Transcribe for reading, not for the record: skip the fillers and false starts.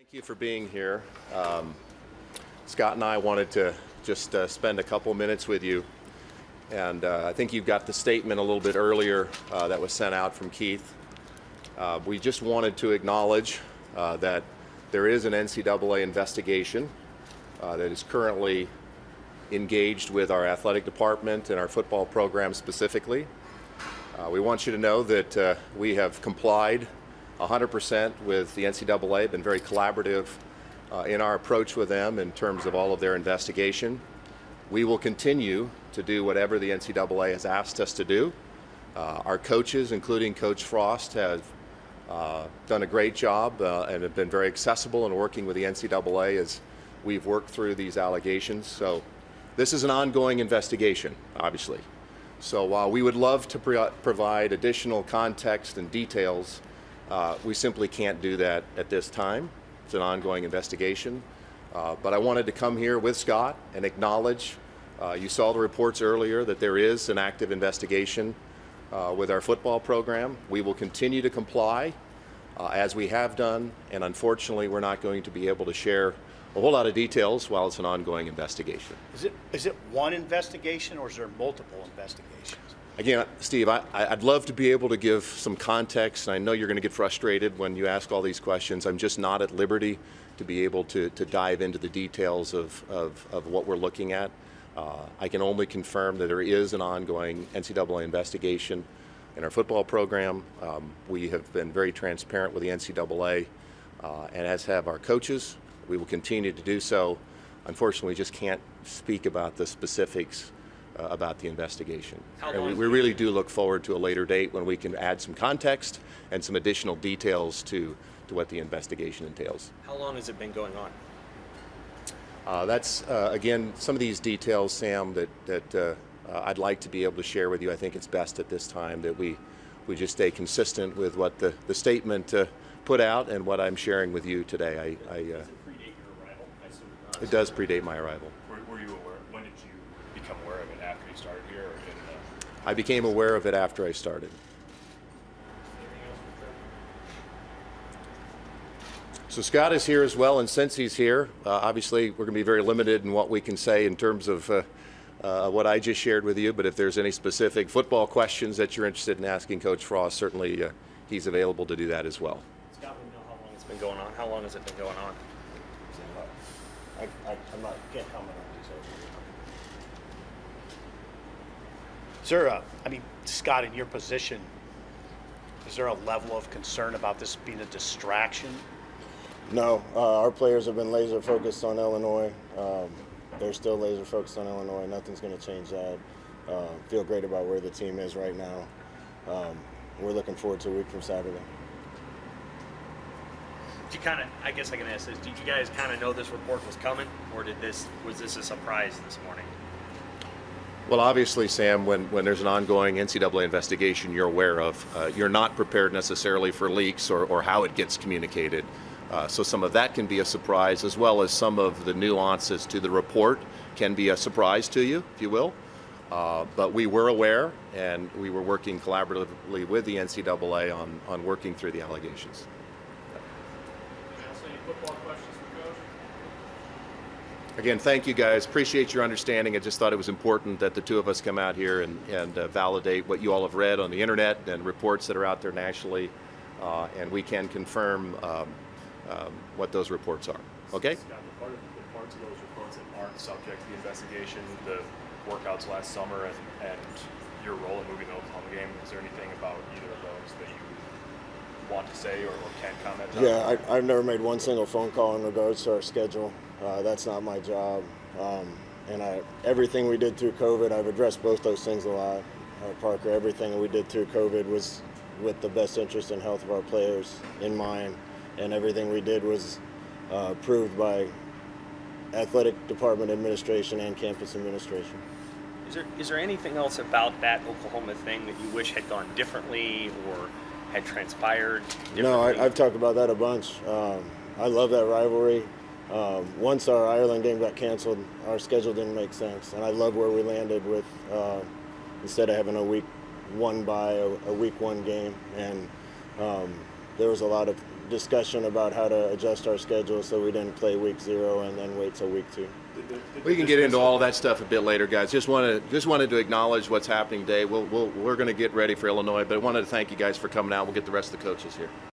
Thank you for being here. Scott and I wanted to just spend a couple minutes with you. And I think you got the statement a little bit earlier that was sent out from Keith. We just wanted to acknowledge that there is an NCAA investigation that is currently engaged with our athletic department and our football program specifically. We want you to know that we have complied 100% with the NCAA, been very collaborative in our approach with them in terms of all of their investigation. We will continue to do whatever the NCAA has asked us to do. Our coaches, including Coach Frost, have done a great job and have been very accessible in working with the NCAA as we've worked through these allegations. So this is an ongoing investigation, obviously. So while we would love to provide additional context and details, we simply can't do that at this time. It's an ongoing investigation. But I wanted to come here with Scott and acknowledge, you saw the reports earlier, that there is an active investigation with our football program. We will continue to comply as we have done, and unfortunately we're not going to be able to share a whole lot of details while it's an ongoing investigation. Is it one investigation or is there multiple investigations? Again, Steve, I'd love to be able to give some context, and I know you're going to get frustrated when you ask all these questions. I'm just not at liberty to be able to dive into the details of what we're looking at. I can only confirm that there is an ongoing NCAA investigation in our football program. We have been very transparent with the NCAA, and as have our coaches. We will continue to do so. Unfortunately, we just can't speak about the specifics about the investigation. And we really do look forward to a later date when we can add some context and some additional details to what the investigation entails. How long has it been going on? That's, again, some of these details, Sam, that I'd like to be able to share with you. I think it's best at this time that we just stay consistent with what the statement put out and what I'm sharing with you today. Does it predate your arrival? I assume not. It does predate my arrival. Were you aware? When did you become aware of it? After you started here, or I became aware of it after I started. So Scott is here as well, and since he's here, obviously we're going to be very limited in what we can say in terms of what I just shared with you, but if there's any specific football questions that you're interested in asking Coach Frost, certainly he's available to do that as well. Scott, we know how long it's been going on. How long has it been going on? Can't comment on these. Sir, Scott, in your position, is there a level of concern about this being a distraction? No, our players have been laser focused on Illinois. They're still laser focused on Illinois. Nothing's going to change that. Feel great about where the team is right now. We're looking forward to a week from Saturday. I guess I can ask this, did you guys kind of know this report was coming, or was this a surprise this morning? Well, obviously, Sam, when there's an ongoing NCAA investigation you're aware of, you're not prepared necessarily for leaks or how it gets communicated. So some of that can be a surprise, as well as some of the nuances to the report can be a surprise to you, if you will. But we were aware, and we were working collaboratively with the NCAA on working through the allegations. any football questions for Coach? Again, thank you guys. Appreciate your understanding. I just thought it was important that the two of us come out here and validate what you all have read on the internet and reports that are out there nationally, and we can confirm what those reports are. Okay? Scott, the parts of those reports that aren't subject to the investigation, the workouts last summer and your role in moving the Oklahoma game, is there anything about either of those that you want to say or can comment on? Yeah, I've never made one single phone call in regards to our schedule. That's not my job. And everything we did through COVID, I've addressed both those things a lot. Parker, everything we did through COVID was with the best interest and health of our players in mind. And everything we did was approved by athletic department administration and campus administration. Is there anything else about that Oklahoma thing that you wish had gone differently or had transpired differently? No, I've talked about that a bunch. I love that rivalry. Once our Ireland game got canceled, our schedule didn't make sense, and I love where we landed with instead of having a week one bye, a week one game. And there was a lot of discussion about how to adjust our schedule so we didn't play week 0 and then wait till week 2. We can get into all of that stuff a bit later, guys. Just wanted to acknowledge what's happening today. We're going to get ready for Illinois, but I wanted to thank you guys for coming out. We'll get the rest of the coaches here.